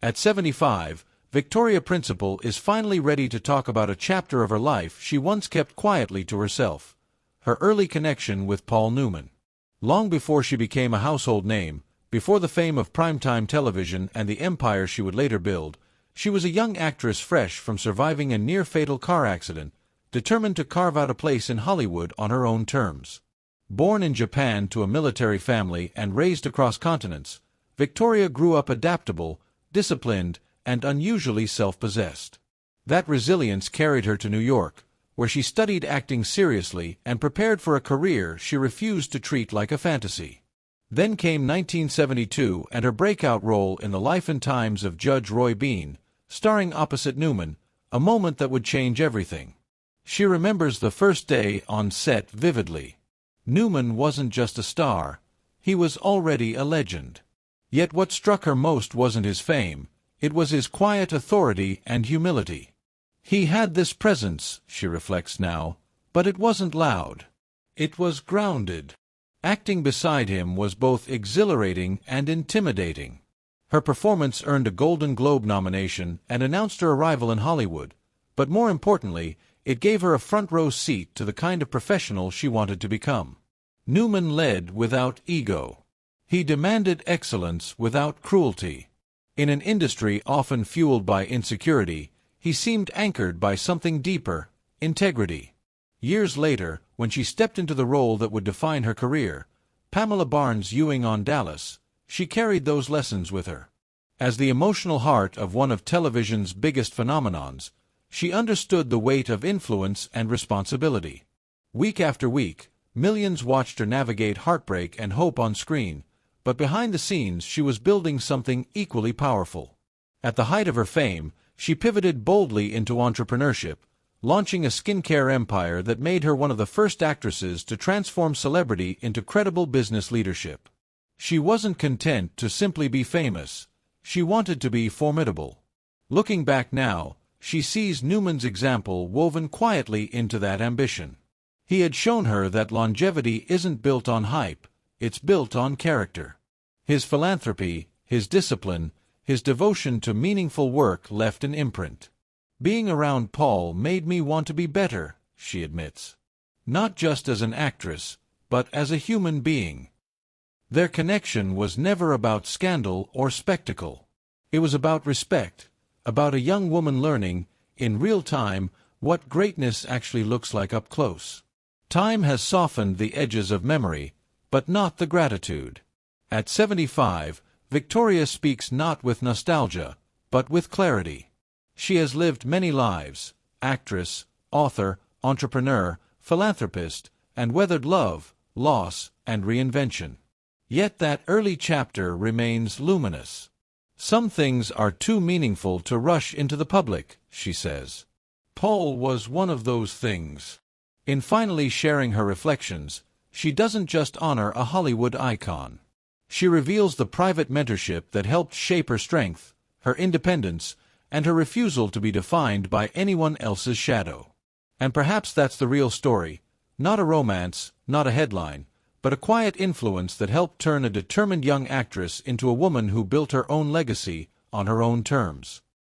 At 75, Victoria Principal is finally ready to talk about a chapter of her life she once kept quietly to herself: her early connection with Paul Newman. Long before she became a household name, before the fame of primetime television and the empire she would later build, she was a young actress fresh from surviving a near-fatal car accident, determined to carve out a place in Hollywood on her own terms. Born in Japan to a military family and raised across continents, Victoria grew up adaptable, disciplined, and unusually self-possessed. That resilience carried her to New York, where she studied acting seriously and prepared for a career she refused to treat like a fantasy. Then came 1972 and her breakout role in The Life and Times of Judge Roy Bean, starring opposite Newman, a moment that would change everything. She remembers the first day on set vividly. Newman wasn't just a star, he was already a legend. Yet what struck her most wasn't his fame, it was his quiet authority and humility. He had this presence, she reflects now, but it wasn't loud. It was grounded. Acting beside him was both exhilarating and intimidating. Her performance earned a Golden Globe nomination and announced her arrival in Hollywood, but more importantly, it gave her a front-row seat to the kind of professional she wanted to become. Newman led without ego. He demanded excellence without cruelty. In an industry often fueled by insecurity, he seemed anchored by something deeper: integrity. Years later, when she stepped into the role that would define her career, Pamela Barnes Ewing on Dallas, she carried those lessons with her. As the emotional heart of one of television's biggest phenomenons, she understood the weight of influence and responsibility. Week after week, millions watched her navigate heartbreak and hope on screen, but behind the scenes she was building something equally powerful. At the height of her fame, she pivoted boldly into entrepreneurship, launching a skincare empire that made her one of the first actresses to transform celebrity into credible business leadership. She wasn't content to simply be famous, she wanted to be formidable. Looking back now, she sees Newman's example woven quietly into that ambition. He had shown her that longevity isn't built on hype, it's built on character. His philanthropy, his discipline, his devotion to meaningful work left an imprint. Being around Paul made me want to be better, she admits. Not just as an actress, but as a human being. Their connection was never about scandal or spectacle. It was about respect, about a young woman learning, in real time, what greatness actually looks like up close. Time has softened the edges of memory, but not the gratitude. At 75, Victoria speaks not with nostalgia, but with clarity. She has lived many lives: actress, author, entrepreneur, philanthropist, and weathered love, loss, and reinvention. Yet that early chapter remains luminous. Some things are too meaningful to rush into the public, she says. Paul was one of those things. In finally sharing her reflections, she doesn't just honor a Hollywood icon. She reveals the private mentorship that helped shape her strength, her independence, and her refusal to be defined by anyone else's shadow. And perhaps that's the real story: not a romance, not a headline, but a quiet influence that helped turn a determined young actress into a woman who built her own legacy on her own terms.